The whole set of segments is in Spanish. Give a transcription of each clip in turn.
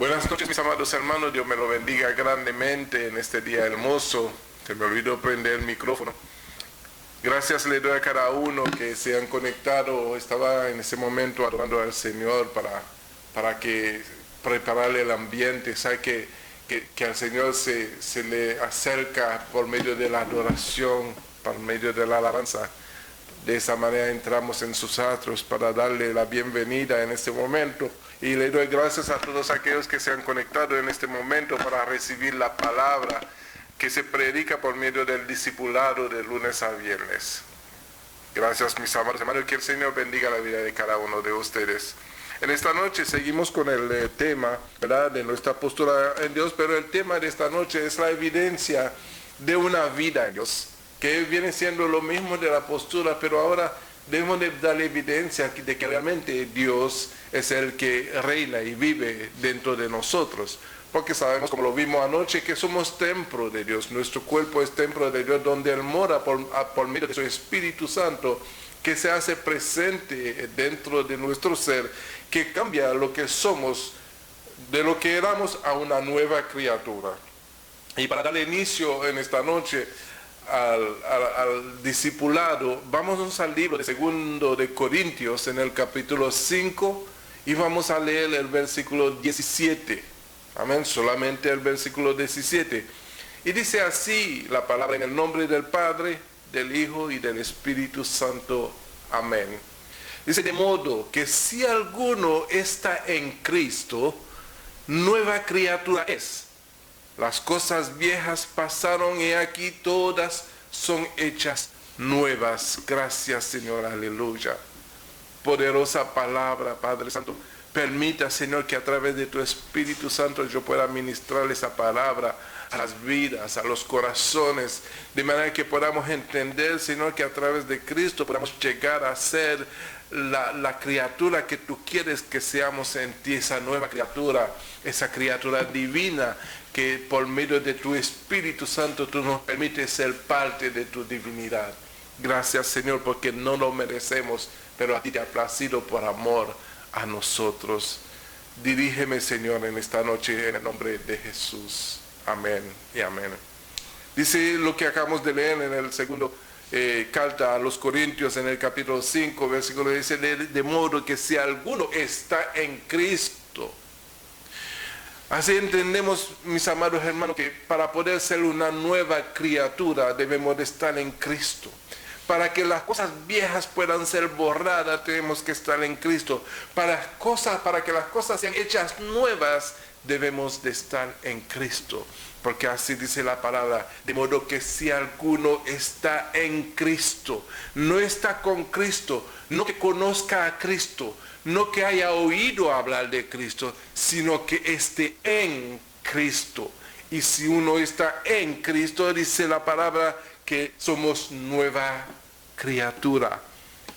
Buenas noches, mis amados hermanos. Dios me lo bendiga grandemente en este día hermoso. Se me olvidó prender el micrófono. Gracias le doy a cada uno que se han conectado. Estaba en ese momento adorando al Señor para que prepararle el ambiente. Sabe que al Señor se le acerca por medio de la adoración, por medio de la alabanza. De esa manera entramos en sus atrios para darle la bienvenida en este momento. Y le doy gracias a todos aquellos que se han conectado en este momento para recibir la palabra que se predica por medio del discipulado de lunes a viernes. Gracias, mis amados hermanos, que el Señor bendiga la vida de cada uno de ustedes. En esta noche seguimos con el tema, ¿verdad?, de nuestra postura en Dios, pero el tema de esta noche es la evidencia de una vida en Dios, que viene siendo lo mismo de la postura, pero ahora debemos de darle evidencia de que realmente Dios es el que reina y vive dentro de nosotros. Porque sabemos, como lo vimos anoche, que somos templo de Dios. Nuestro cuerpo es templo de Dios, donde Él mora por medio de su Espíritu Santo, que se hace presente dentro de nuestro ser, que cambia lo que somos, de lo que éramos a una nueva criatura. Y para darle inicio en esta noche al discipulado, vamos al libro de 2 de Corintios en el capítulo 5 y vamos a leer el versículo 17. Amén, solamente el versículo 17. Y dice así la palabra: en el nombre del Padre, del Hijo y del Espíritu Santo. Amén. Dice: de modo que si alguno está en Cristo, nueva criatura es. Las cosas viejas pasaron y aquí todas son hechas nuevas. Gracias, Señor, aleluya. Poderosa palabra, Padre Santo. Permita, Señor, que a través de tu Espíritu Santo yo pueda ministrar esa palabra a las vidas, a los corazones, de manera que podamos entender, Señor, que a través de Cristo podamos llegar a ser la criatura que tú quieres que seamos en ti, esa nueva criatura, esa criatura divina, que por medio de tu Espíritu Santo tú nos permites ser parte de tu divinidad. Gracias, Señor, porque no lo merecemos, pero a ti te ha placido por amor a nosotros. Dirígeme, Señor, en esta noche en el nombre de Jesús. Amén y amén. Dice lo que acabamos de leer en el segundo carta a los Corintios, en el capítulo 5, versículo dice: de modo que si alguno está en Cristo. Así entendemos, mis amados hermanos, que para poder ser una nueva criatura debemos de estar en Cristo. Para que las cosas viejas puedan ser borradas, tenemos que estar en Cristo. Para que las cosas sean hechas nuevas, debemos de estar en Cristo. Porque así dice la palabra: de modo que si alguno está en Cristo, no está con Cristo, no que conozca a Cristo, no que haya oído hablar de Cristo, sino que esté en Cristo. Y si uno está en Cristo, dice la palabra que somos nueva criatura.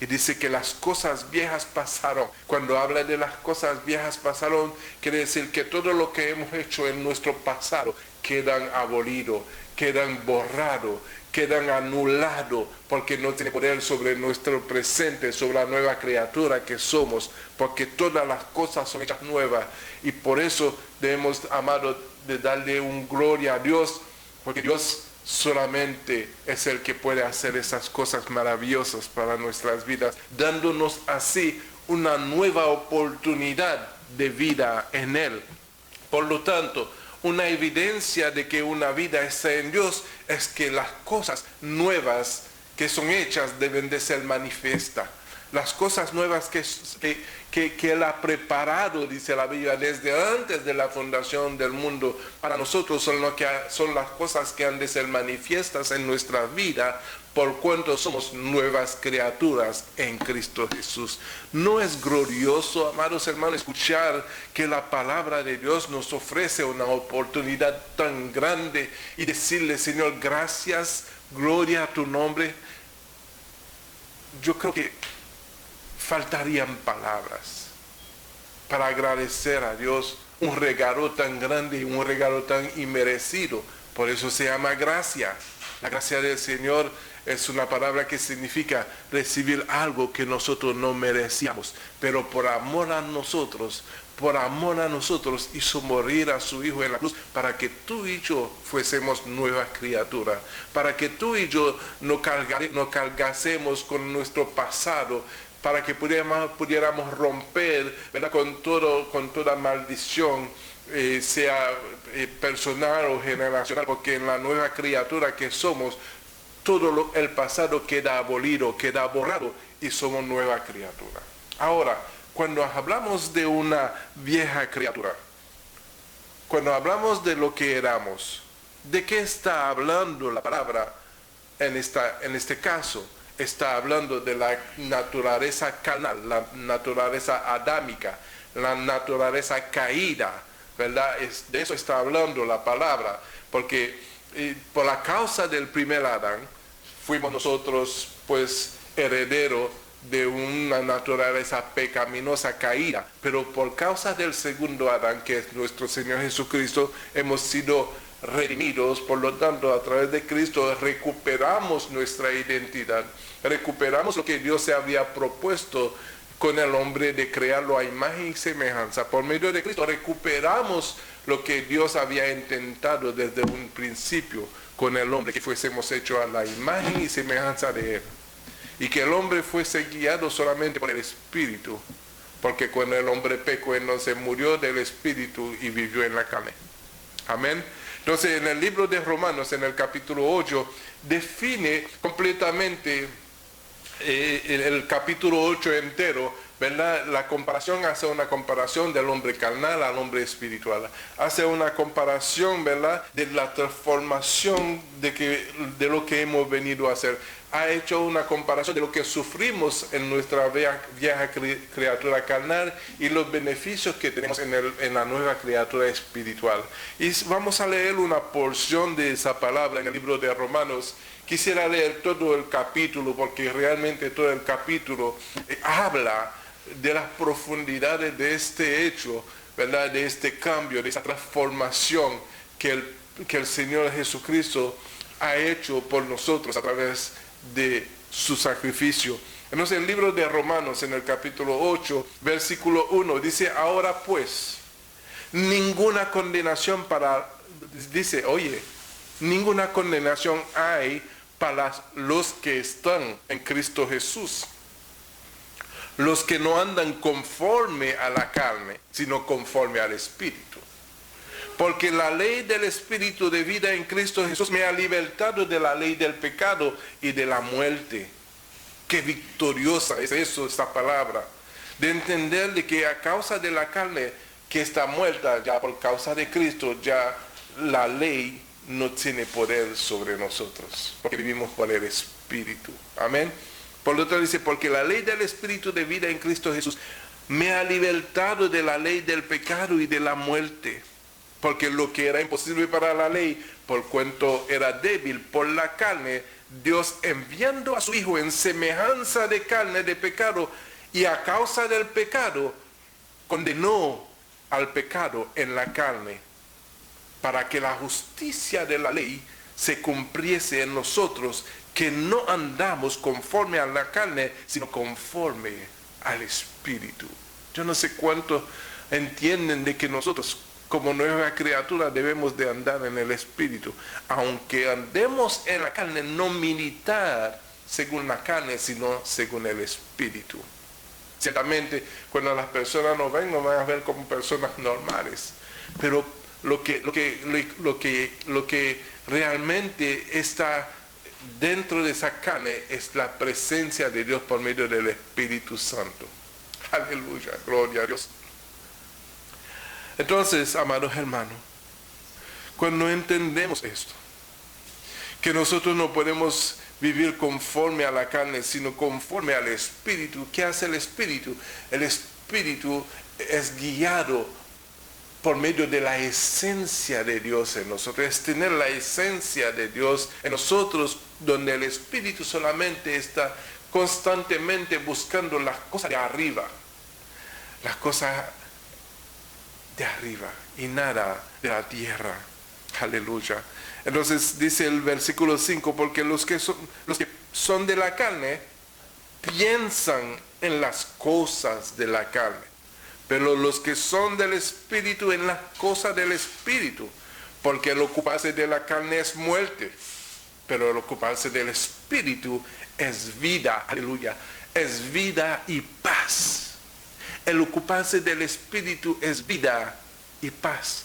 Y dice que las cosas viejas pasaron. Cuando habla de las cosas viejas pasaron, quiere decir que todo lo que hemos hecho en nuestro pasado quedan abolidos, quedan borrados, quedan anulados, porque no tiene poder sobre nuestro presente, sobre la nueva criatura que somos, porque todas las cosas son hechas nuevas. Y por eso debemos, amados, de darle un gloria a Dios, porque Dios solamente es el que puede hacer esas cosas maravillosas para nuestras vidas, dándonos así una nueva oportunidad de vida en Él. Por lo tanto, una evidencia de que una vida está en Dios es que las cosas nuevas que son hechas deben de ser manifiestas. Las cosas nuevas que Él ha preparado, dice la Biblia, desde antes de la fundación del mundo, para nosotros son las cosas que han de ser manifiestas en nuestra vida, por cuanto somos nuevas criaturas en Cristo Jesús. ¿No es glorioso, amados hermanos, escuchar que la palabra de Dios nos ofrece una oportunidad tan grande y decirle: Señor, gracias, gloria a tu nombre? Yo creo que faltarían palabras para agradecer a Dios un regalo tan grande y un regalo tan inmerecido. Por eso se llama gracia. La gracia del Señor es una palabra que significa recibir algo que nosotros no merecíamos, pero por amor a nosotros, por amor a nosotros, hizo morir a su Hijo en la cruz para que tú y yo fuésemos nuevas criaturas, para que tú y yo no cargásemos con nuestro pasado, para que pudiéramos romper, ¿verdad?, con toda maldición, sea personal o generacional, porque en la nueva criatura que somos, todo el pasado queda abolido, queda borrado y somos nueva criatura. Ahora, cuando hablamos de una vieja criatura, cuando hablamos de lo que éramos, ¿de qué está hablando la palabra en este caso? Está hablando de la naturaleza carnal, la naturaleza adámica, la naturaleza caída, ¿verdad? De eso está hablando la palabra, porque por la causa del primer Adán, fuimos nosotros pues herederos de una naturaleza pecaminosa caída, pero por causa del segundo Adán, que es nuestro Señor Jesucristo, hemos sido redimidos. Por lo tanto, a través de Cristo recuperamos nuestra identidad, recuperamos lo que Dios se había propuesto con el hombre de crearlo a imagen y semejanza. Por medio de Cristo recuperamos lo que Dios había intentado desde un principio con el hombre, que fuésemos hechos a la imagen y semejanza de Él. Y que el hombre fuese guiado solamente por el Espíritu, porque cuando el hombre pecó, entonces murió del Espíritu y vivió en la carne. Amén. Entonces, en el libro de Romanos, en el capítulo 8, define completamente el capítulo 8 entero, ¿verdad? La comparación, hace una comparación del hombre carnal al hombre espiritual. Hace una comparación, ¿verdad?, de la transformación de lo que hemos venido a hacer. Ha hecho una comparación de lo que sufrimos en nuestra vieja criatura carnal y los beneficios que tenemos en la nueva criatura espiritual. Y vamos a leer una porción de esa palabra en el libro de Romanos. Quisiera leer todo el capítulo, porque realmente todo el capítulo habla de las profundidades de este hecho, ¿verdad?, de este cambio, de esta transformación que el Señor Jesucristo ha hecho por nosotros a través de su sacrificio. Entonces, el libro de Romanos, en el capítulo 8, versículo 1, dice: ahora pues, ninguna condenación ninguna condenación hay para los que están en Cristo Jesús, los que no andan conforme a la carne, sino conforme al Espíritu. Porque la ley del Espíritu de vida en Cristo Jesús me ha libertado de la ley del pecado y de la muerte. Qué victoriosa es eso, esta palabra, de entender de que a causa de la carne que está muerta, ya por causa de Cristo, ya la ley no tiene poder sobre nosotros, porque vivimos por el Espíritu. Amén. Por lo tanto dice: porque la ley del Espíritu de vida en Cristo Jesús me ha libertado de la ley del pecado y de la muerte. Porque lo que era imposible para la ley, por cuanto era débil por la carne, Dios, enviando a su Hijo en semejanza de carne de pecado, y a causa del pecado, condenó al pecado en la carne, para que la justicia de la ley se cumpliese en nosotros, que no andamos conforme a la carne, sino conforme al Espíritu. Yo no sé cuánto entienden de que nosotros, como nueva criatura, debemos de andar en el Espíritu. Aunque andemos en la carne, no militar según la carne, sino según el Espíritu. Ciertamente, cuando las personas nos ven, nos van a ver como personas normales. Pero lo que realmente está dentro de esa carne es la presencia de Dios por medio del Espíritu Santo. Aleluya, gloria a Dios. Entonces, amados hermanos, cuando entendemos esto, que nosotros no podemos vivir conforme a la carne, sino conforme al Espíritu. ¿Qué hace el Espíritu? El Espíritu es guiado por medio de la esencia de Dios en nosotros. Es tener la esencia de Dios en nosotros, donde el Espíritu solamente está constantemente buscando las cosas de arriba. Las cosas de arriba y nada de la tierra. Aleluya. Entonces dice el versículo 5: porque los que son de la carne piensan en las cosas de la carne, Pero los que son del Espíritu en la cosa del Espíritu, porque el ocuparse de la carne es muerte, pero el ocuparse del Espíritu es vida, aleluya, es vida y paz. El ocuparse del Espíritu es vida y paz,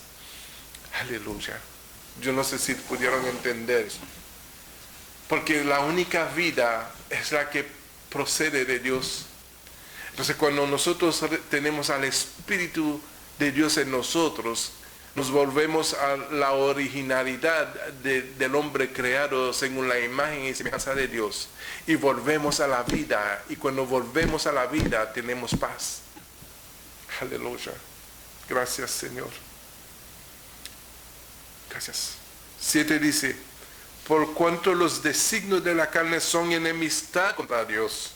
aleluya. Yo no sé si pudieron entender eso, porque la única vida es la que procede de Dios. Entonces cuando nosotros tenemos al Espíritu de Dios en nosotros, nos volvemos a la originalidad del hombre creado según la imagen y semejanza de Dios. Y volvemos a la vida. Y cuando volvemos a la vida tenemos paz. Aleluya. Gracias, Señor. Gracias. 7 dice, por cuanto los designios de la carne son enemistad contra Dios,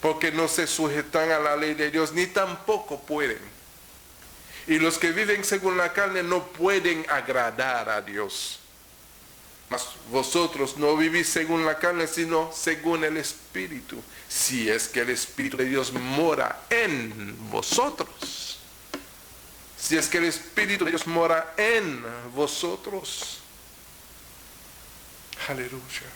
porque no se sujetan a la ley de Dios, ni tampoco pueden. Y los que viven según la carne no pueden agradar a Dios. Mas vosotros no vivís según la carne, sino según el Espíritu. Si es que el Espíritu de Dios mora en vosotros. Si es que el Espíritu de Dios mora en vosotros. Aleluya.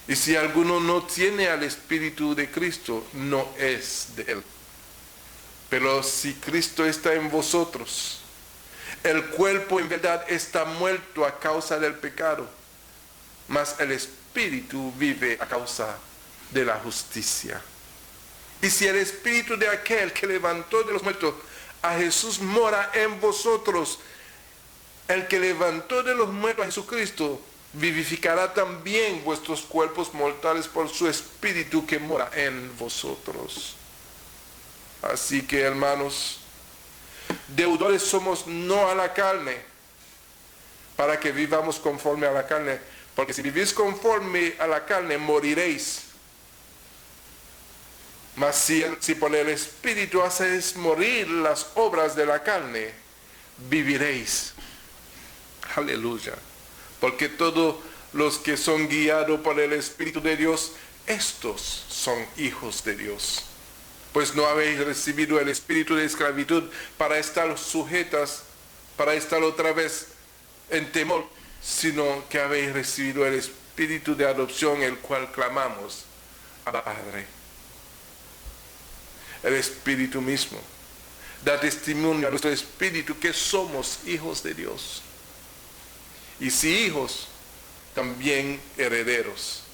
Y si alguno no tiene al Espíritu de Cristo, no es de él. Pero si Cristo está en vosotros, el cuerpo en verdad está muerto a causa del pecado, mas el Espíritu vive a causa de la justicia. Y si el Espíritu de aquel que levantó de los muertos a Jesús mora en vosotros, el que levantó de los muertos a Jesucristo vivificará también vuestros cuerpos mortales por su Espíritu que mora en vosotros. Así que, hermanos, deudores somos no a la carne, para que vivamos conforme a la carne, porque si vivís conforme a la carne, moriréis. Mas si por el Espíritu hacéis morir las obras de la carne, viviréis. Aleluya. Porque todos los que son guiados por el Espíritu de Dios, estos son hijos de Dios. Pues no habéis recibido el espíritu de esclavitud para estar sujetas, para estar otra vez en temor, sino que habéis recibido el espíritu de adopción, el cual clamamos a Padre. El Espíritu mismo da testimonio a nuestro espíritu que somos hijos de Dios. Y si hijos, también herederos.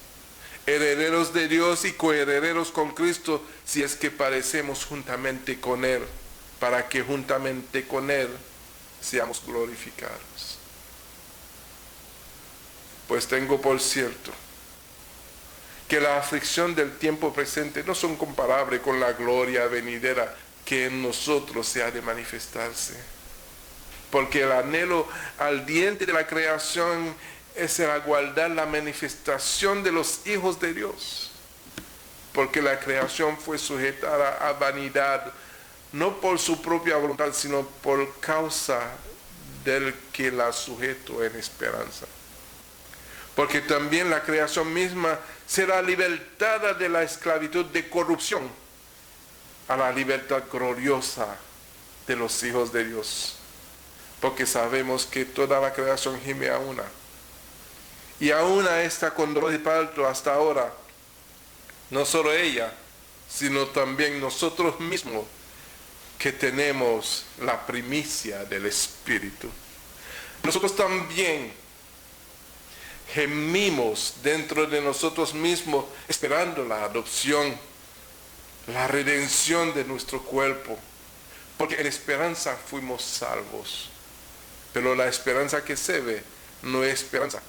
Herederos de Dios y coherederos con Cristo, si es que padecemos juntamente con Él, para que juntamente con Él seamos glorificados. Pues tengo por cierto que la aflicción del tiempo presente no son comparables con la gloria venidera que en nosotros se ha de manifestarse. Porque el anhelo ardiente de la creación es el aguardar la manifestación de los hijos de Dios. Porque la creación fue sujetada a vanidad, no por su propia voluntad, sino por causa del que la sujetó en esperanza. Porque también la creación misma será libertada de la esclavitud de corrupción a la libertad gloriosa de los hijos de Dios. Porque sabemos que toda la creación gime a una. Y aún está con dolor de parto hasta ahora. No solo ella, sino también nosotros mismos, que tenemos la primicia del Espíritu. Nosotros también gemimos dentro de nosotros mismos, esperando la adopción, la redención de nuestro cuerpo. Porque en esperanza fuimos salvos. Pero la esperanza que se ve no es esperanza.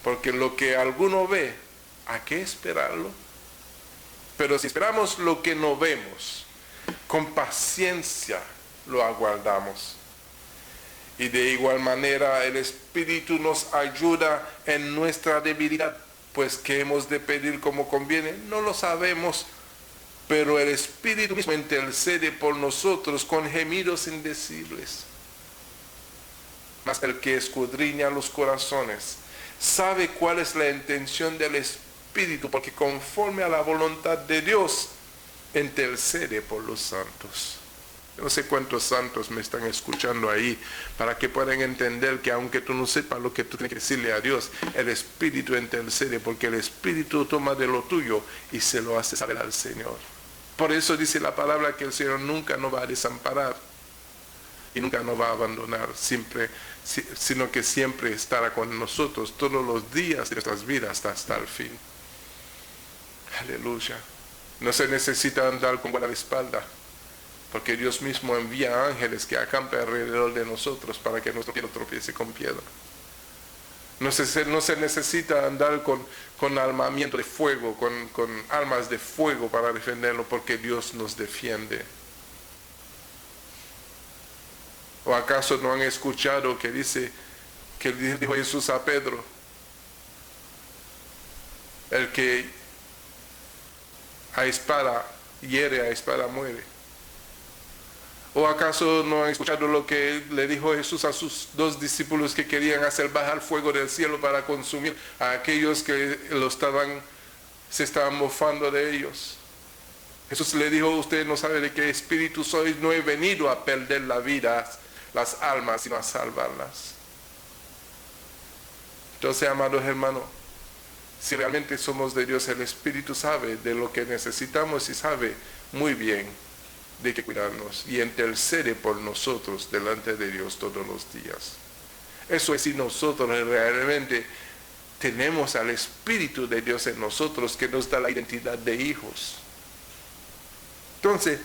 Porque lo que alguno ve, ¿a qué esperarlo? Pero si esperamos lo que no vemos, con paciencia lo aguardamos. Y de igual manera el Espíritu nos ayuda en nuestra debilidad, pues que hemos de pedir como conviene, no lo sabemos, pero el Espíritu mismo intercede por nosotros con gemidos indecibles. Mas el que escudriña los corazones sabe cuál es la intención del Espíritu, porque conforme a la voluntad de Dios intercede por los santos. No sé cuántos santos me están escuchando ahí para que puedan entender que aunque tú no sepas lo que tú tienes que decirle a Dios, el Espíritu intercede porque el Espíritu toma de lo tuyo y se lo hace saber al Señor. Por eso dice la palabra que el Señor nunca nos va a desamparar y nunca nos va a abandonar, sino que siempre estará con nosotros todos los días de nuestras vidas hasta el fin. Aleluya. No se necesita andar con guardaespaldas, porque Dios mismo envía ángeles que acampen alrededor de nosotros para que nuestro pie no tropiece con piedra. No se necesita andar con armamento de fuego, con armas de fuego para defenderlo, porque Dios nos defiende. ¿O acaso no han escuchado que dijo Jesús a Pedro? El que a espada hiere, a espada muere. ¿O acaso no han escuchado lo que le dijo Jesús a sus dos discípulos que querían hacer bajar fuego del cielo para consumir a aquellos que se estaban mofando de ellos? Jesús le dijo: usted no sabe de qué espíritu sois, no he venido a perder la vida, las almas, sino a salvarlas. Entonces, amados hermanos, si realmente somos de Dios, el Espíritu sabe de lo que necesitamos y sabe muy bien de qué cuidarnos y intercede por nosotros delante de Dios todos los días. Eso es si nosotros realmente tenemos al Espíritu de Dios en nosotros, que nos da la identidad de hijos. Entonces,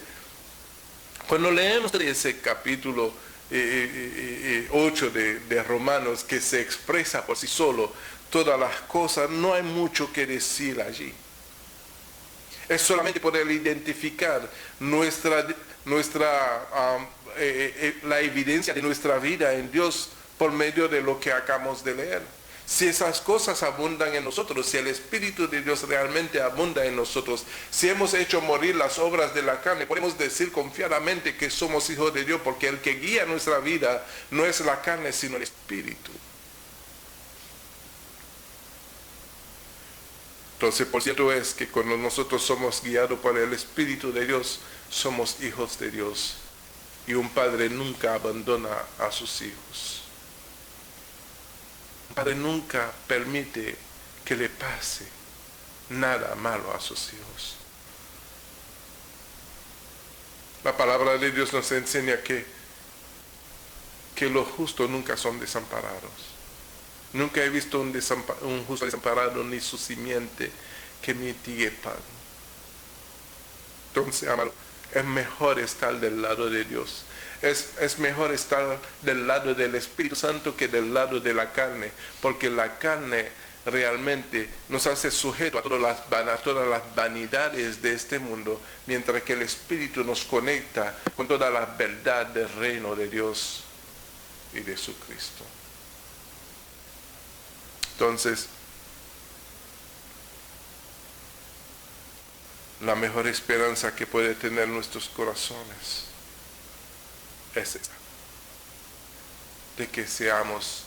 cuando leemos ese capítulo 8 de Romanos, que se expresa por sí solo todas las cosas, no hay mucho que decir allí. Es solamente poder identificar la evidencia de nuestra vida en Dios por medio de lo que acabamos de leer. Si esas cosas abundan en nosotros, si el Espíritu de Dios realmente abunda en nosotros, si hemos hecho morir las obras de la carne, podemos decir confiadamente que somos hijos de Dios, porque el que guía nuestra vida no es la carne, sino el Espíritu. Entonces, por cierto es que cuando nosotros somos guiados por el Espíritu de Dios, somos hijos de Dios. Y un padre nunca abandona a sus hijos. Un padre nunca permite que le pase nada malo a sus hijos. La palabra de Dios nos enseña que los justos nunca son desamparados. Nunca he visto un justo desamparado ni su simiente que mitigue pan. Entonces, amado, es mejor estar del lado de Dios. Es mejor estar del lado del Espíritu Santo que del lado de la carne, porque la carne realmente nos hace sujeto a todas las vanidades de este mundo, mientras que el Espíritu nos conecta con toda la verdad del reino de Dios y de su Cristo. Entonces, la mejor esperanza que puede tener nuestros corazones es esta: de que seamos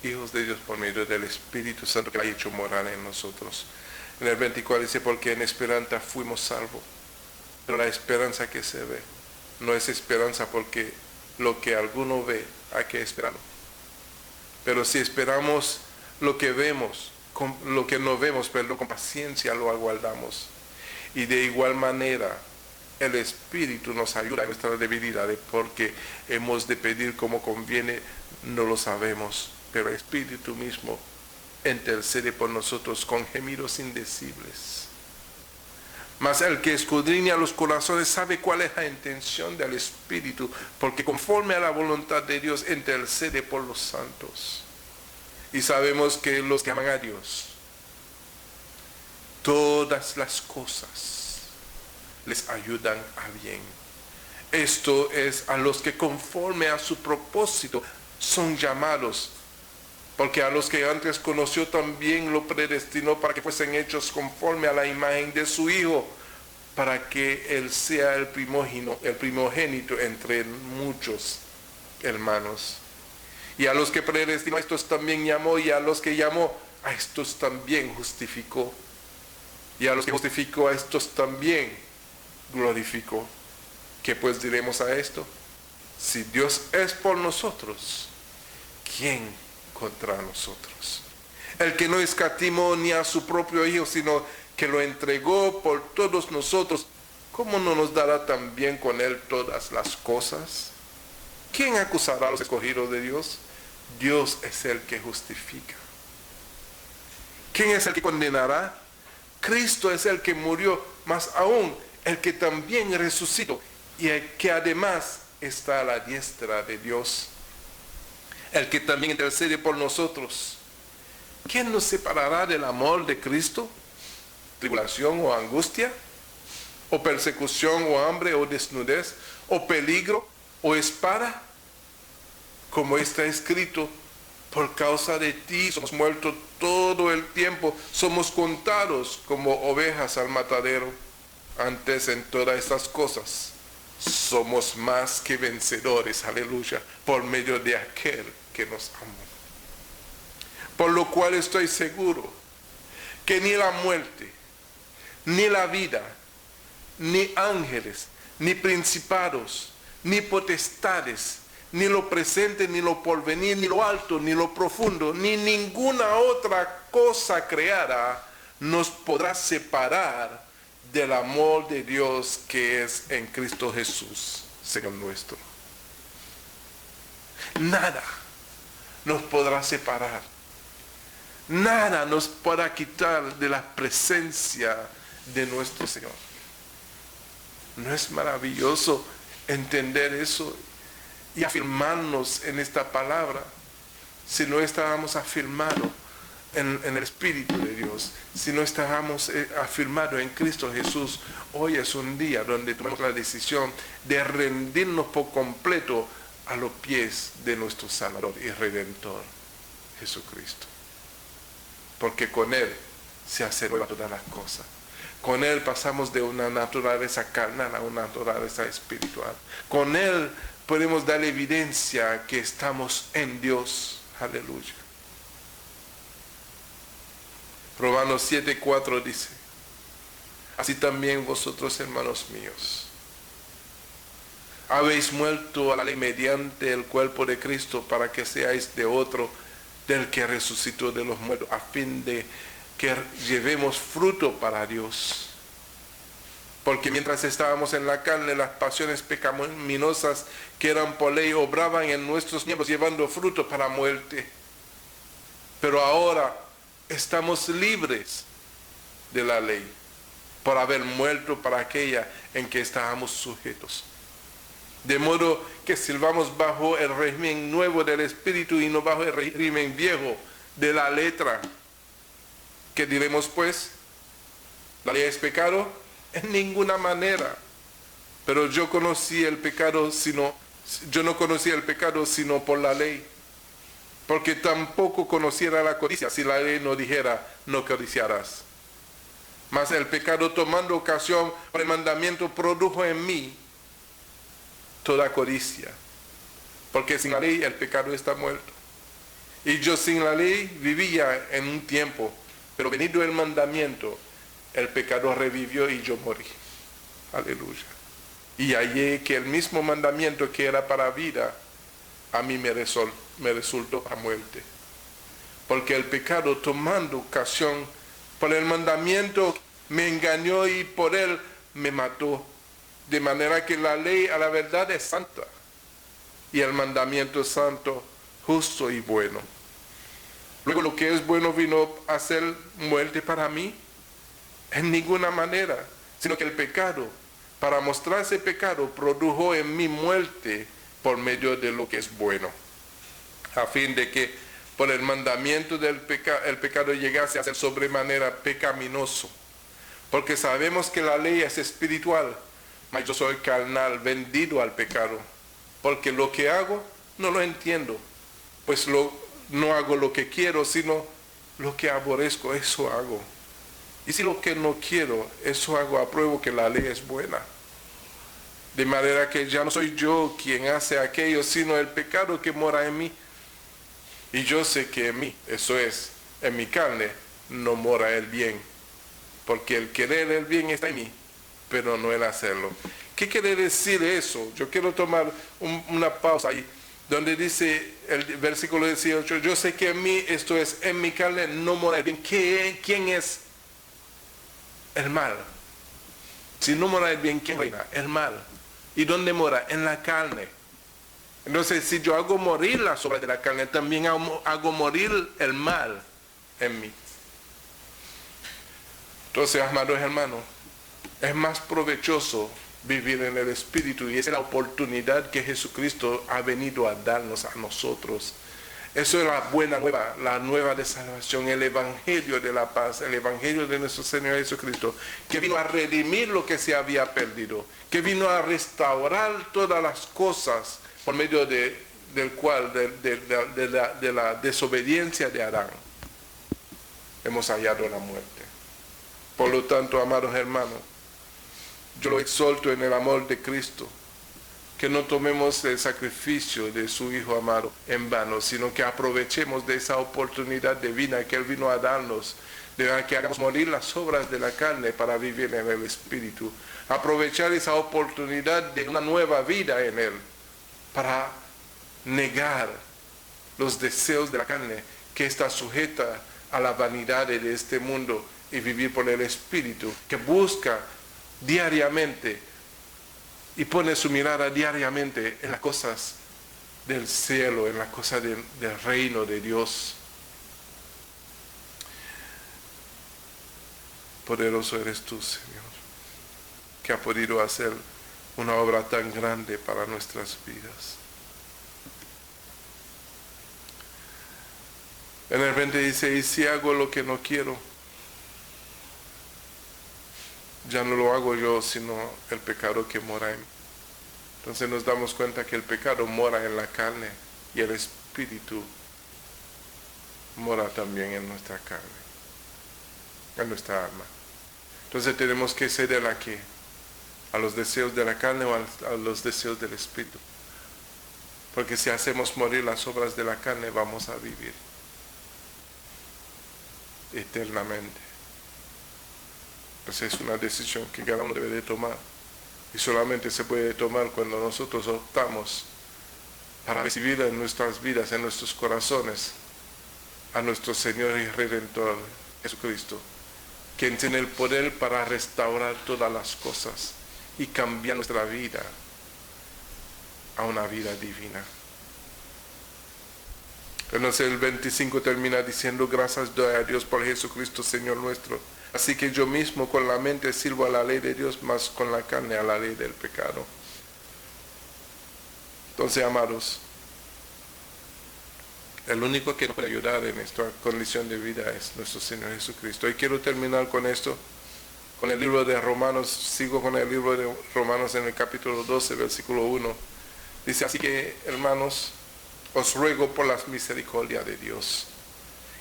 hijos de Dios por medio del Espíritu Santo que ha hecho morar en nosotros. En el 24 dice: porque en esperanza fuimos salvos. Pero la esperanza que se ve no es esperanza, porque lo que alguno ve hay que esperarlo. Pero si esperamos lo que vemos, lo que no vemos, pero con paciencia lo aguardamos. Y de igual manera, el Espíritu nos ayuda en nuestras debilidades, porque hemos de pedir como conviene, no lo sabemos, pero el Espíritu mismo intercede por nosotros con gemidos indecibles. Mas el que escudriña los corazones sabe cuál es la intención del Espíritu, porque conforme a la voluntad de Dios intercede por los santos. Y sabemos que los que aman a Dios, todas las cosas les ayudan a bien. Esto es a los que conforme a su propósito son llamados, porque a los que antes conoció también lo predestinó para que fuesen hechos conforme a la imagen de su Hijo, para que Él sea el primogénito entre muchos hermanos. Y a los que predestinó, a estos también llamó, y a los que llamó, a estos también justificó. Y a los que justificó, a estos también glorificó. ¿Qué pues diremos a esto? Si Dios es por nosotros, ¿quién contra nosotros? El que no escatimó ni a su propio Hijo, sino que lo entregó por todos nosotros, ¿cómo no nos dará también con él todas las cosas? ¿Quién acusará a los escogidos de Dios? Dios es el que justifica. ¿Quién es el que condenará? Cristo es el que murió, más aún el que también resucitó y el que además está a la diestra de Dios, el que también intercede por nosotros. ¿Quién nos separará del amor de Cristo? ¿Tribulación o angustia? ¿O persecución o hambre o desnudez? ¿O peligro o espada? Como está escrito, por causa de ti somos muertos todo el tiempo, somos contados como ovejas al matadero. Antes en todas estas cosas somos más que vencedores, aleluya, por medio de aquel que nos amó. Por lo cual estoy seguro que ni la muerte, ni la vida, ni ángeles, ni principados, ni potestades, ni lo presente, ni lo porvenir, ni lo alto, ni lo profundo, ni ninguna otra cosa creada nos podrá separar del amor de Dios que es en Cristo Jesús, Señor nuestro. Nada nos podrá separar. Nada nos podrá quitar de la presencia de nuestro Señor. ¿No es maravilloso entender eso y afirmarnos en esta palabra? Si no estábamos afirmados en el Espíritu de Dios, si no estábamos afirmados en Cristo Jesús, hoy es un día donde tomamos la decisión de rendirnos por completo a los pies de nuestro Salvador y Redentor, Jesucristo. Porque con Él se hace nueva todas las cosas. Con Él pasamos de una naturaleza carnal a una naturaleza espiritual. Con Él podemos dar evidencia que estamos en Dios. Aleluya. Romanos 7:4 dice: así también vosotros, hermanos míos, habéis muerto a la ley mediante el cuerpo de Cristo, para que seáis de otro, del que resucitó de los muertos, a fin de que llevemos fruto para Dios. Porque mientras estábamos en la carne, las pasiones pecaminosas que eran por ley obraban en nuestros miembros, llevando fruto para muerte. Pero ahora estamos libres de la ley, por haber muerto para aquella en que estábamos sujetos. De modo que sirvamos bajo el régimen nuevo del Espíritu y no bajo el régimen viejo de la letra. ¿Qué diremos pues? ¿La ley es pecado? En ninguna manera. Pero yo no conocía el pecado sino por la ley. Porque tampoco conociera la codicia si la ley no dijera: no codiciarás. Mas el pecado, tomando ocasión por el mandamiento, produjo en mí toda codicia. Porque sin la ley el pecado está muerto. Y yo sin la ley vivía en un tiempo, pero venido el mandamiento, el pecado revivió y yo morí. Aleluya. Y hallé que el mismo mandamiento que era para vida, a mí me resultó para muerte. Porque el pecado, tomando ocasión por el mandamiento, me engañó y por él me mató. De manera que la ley a la verdad es santa, y el mandamiento es santo, justo y bueno. Luego, lo que es bueno vino a ser muerte para mí. En ninguna manera, sino que el pecado, para mostrarse pecado, produjo en mí muerte por medio de lo que es bueno, a fin de que por el mandamiento del el pecado llegase a ser sobremanera pecaminoso. Porque sabemos que la ley es espiritual, mas yo soy carnal, vendido al pecado. Porque lo que hago no lo entiendo, pues no hago lo que quiero, sino lo que aborrezco, eso hago. Y si lo que no quiero, eso hago, apruebo que la ley es buena. De manera que ya no soy yo quien hace aquello, sino el pecado que mora en mí. Y yo sé que en mí, eso es, en mi carne, no mora el bien. Porque el querer el bien está en mí, pero no el hacerlo. ¿Qué quiere decir eso? Yo quiero tomar una pausa ahí, donde dice el versículo 18, yo sé que en mí, esto es, en mi carne no mora el bien. ¿Quién es el mal? Si no mora el bien, ¿quién reina? El mal. ¿Y dónde mora? En la carne. Entonces, si yo hago morir las obras de la carne, también hago morir el mal en mí. Entonces, amados hermanos, es más provechoso vivir en el Espíritu, y esa es la oportunidad que Jesucristo ha venido a darnos a nosotros. Eso es la buena nueva, la nueva de salvación, el Evangelio de la paz, el Evangelio de nuestro Señor Jesucristo, que vino a redimir lo que se había perdido, que vino a restaurar todas las cosas por medio de la desobediencia de Adán. Hemos hallado la muerte. Por lo tanto, amados hermanos, yo lo exhorto en el amor de Cristo, que no tomemos el sacrificio de su Hijo amado en vano, sino que aprovechemos de esa oportunidad divina que Él vino a darnos, de que hagamos morir las obras de la carne para vivir en el Espíritu. Aprovechar esa oportunidad de una nueva vida en Él, para negar los deseos de la carne que está sujeta a la vanidad de este mundo, y vivir por el Espíritu, que busca diariamente y pone su mirada diariamente en las cosas del cielo, en las cosas del reino de Dios. Poderoso eres tú, Señor, que ha podido hacer una obra tan grande para nuestras vidas. En el 20 dice, y si hago lo que no quiero, ya no lo hago yo, sino el pecado que mora en mí. Entonces nos damos cuenta que el pecado mora en la carne, y el Espíritu mora también en nuestra carne, en nuestra alma. Entonces tenemos que ceder a ¿qué? A los deseos de la carne o a los deseos del Espíritu. Porque si hacemos morir las obras de la carne, vamos a vivir eternamente. Esa es una decisión que cada uno debe de tomar, y solamente se puede tomar cuando nosotros optamos para recibir en nuestras vidas, en nuestros corazones, a nuestro Señor y Redentor Jesucristo, quien tiene el poder para restaurar todas las cosas y cambiar nuestra vida a una vida divina. Entonces el 25 termina diciendo, gracias doy a Dios por Jesucristo Señor nuestro. Así que yo mismo con la mente sirvo a la ley de Dios, mas con la carne a la ley del pecado. Entonces, amados, el único que nos puede ayudar en nuestra condición de vida es nuestro Señor Jesucristo. Y quiero terminar con esto, con el libro de Romanos. Sigo con el libro de Romanos en el capítulo 12, versículo 1. Dice, así que, hermanos, os ruego por las misericordias de Dios,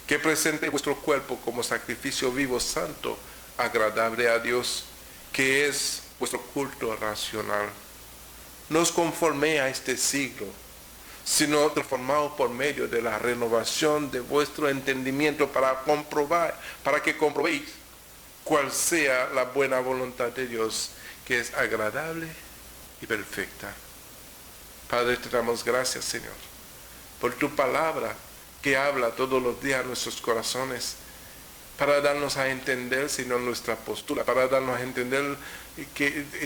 que presente vuestro cuerpo como sacrificio vivo, santo, agradable a Dios, que es vuestro culto racional. No os conforméis a este siglo, sino transformaos por medio de la renovación de vuestro entendimiento, para que comprobéis cuál sea la buena voluntad de Dios, que es agradable y perfecta. Padre, te damos gracias, Señor, por tu palabra, que habla todos los días a nuestros corazones, para darnos a entender, Señor, nuestra postura, para darnos a entender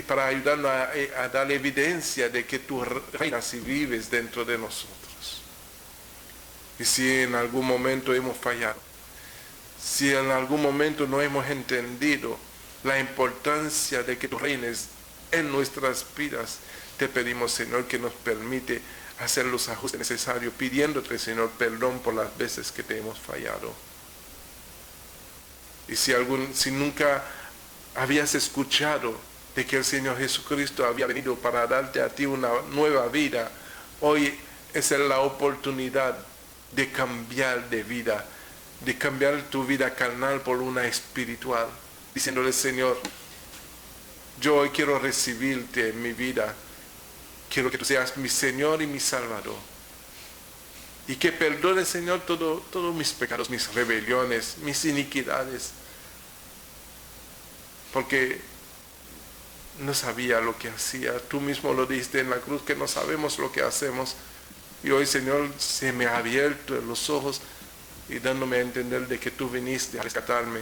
para ayudarnos a dar evidencia de que tú reinas y vives dentro de nosotros. Y si en algún momento hemos fallado, si en algún momento no hemos entendido la importancia de que tú reines en nuestras vidas, te pedimos, Señor, que nos permite hacer los ajustes necesarios, pidiéndote, Señor, perdón por las veces que te hemos fallado. Y si nunca habías escuchado de que el Señor Jesucristo había venido para darte a ti una nueva vida, hoy es la oportunidad de cambiar de vida, de cambiar tu vida carnal por una espiritual, diciéndole, Señor, yo hoy quiero recibirte en mi vida. Quiero que tú seas mi Señor y mi Salvador. Y que perdone, Señor, todos mis pecados, mis rebeliones, mis iniquidades. Porque no sabía lo que hacía. Tú mismo lo diste en la cruz, que no sabemos lo que hacemos. Y hoy, Señor, se me ha abierto los ojos y dándome a entender de que tú viniste a rescatarme,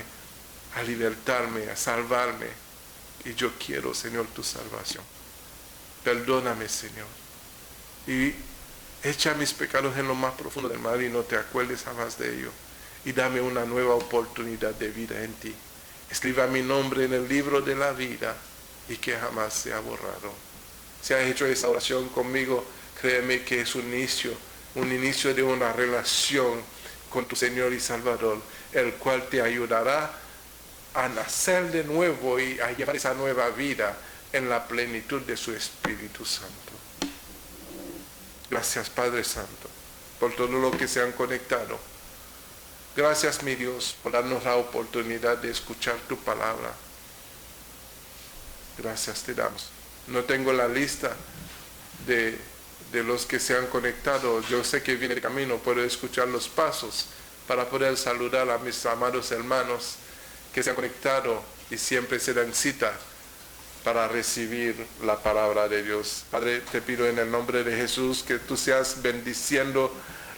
a libertarme, a salvarme. Y yo quiero, Señor, tu salvación. Perdóname, Señor. Y echa mis pecados en lo más profundo del mar y no te acuerdes jamás de ello. Y dame una nueva oportunidad de vida en ti. Escriba mi nombre en el libro de la vida y que jamás sea borrado. Si has hecho esa oración conmigo, créeme que es un inicio de una relación con tu Señor y Salvador, el cual te ayudará a nacer de nuevo y a llevar esa nueva vida en la plenitud de su Espíritu Santo. Gracias, Padre Santo, por todo lo que se han conectado. Gracias, mi Dios, por darnos la oportunidad de escuchar tu palabra. Gracias te damos. No tengo la lista de los que se han conectado. Yo sé que viene de camino, puedo escuchar los pasos para poder saludar a mis amados hermanos que se han conectado y siempre se dan cita para recibir la palabra de Dios. Padre, te pido en el nombre de Jesús que tú seas bendiciendo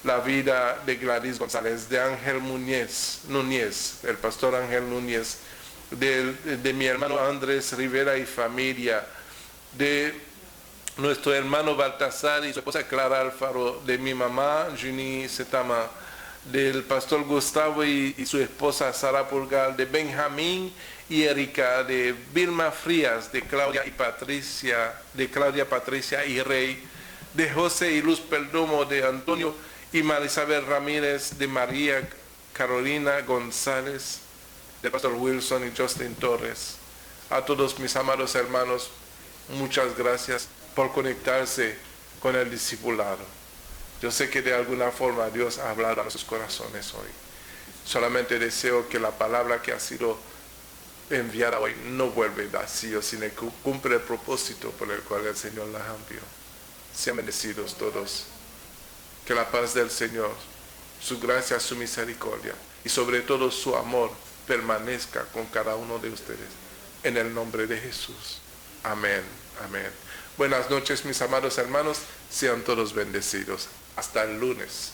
la vida de Gladys González, de Ángel Núñez, el pastor Ángel Núñez, de mi hermano Andrés Rivera y familia, de nuestro hermano Baltasar y su esposa Clara Alfaro, de mi mamá Juni Setama, del pastor Gustavo y su esposa Sara Pulgar, de Benjamín y Erika, de Vilma Frías, de Claudia Patricia y Rey, de José y Luz Perdomo, de Antonio y Marisabel Ramírez, de María Carolina González, de pastor Wilson y Justin Torres. A todos mis amados hermanos, muchas gracias por conectarse con el discipulado. Yo sé que de alguna forma Dios ha hablado a nuestros corazones hoy. Solamente deseo que la palabra que ha sido enviada hoy no vuelve vacío, sino que cumple el propósito por el cual el Señor la envió. Sean bendecidos todos. Que la paz del Señor, su gracia, su misericordia y sobre todo su amor permanezca con cada uno de ustedes. En el nombre de Jesús. Amén. Amén. Buenas noches, mis amados hermanos. Sean todos bendecidos. Hasta el lunes.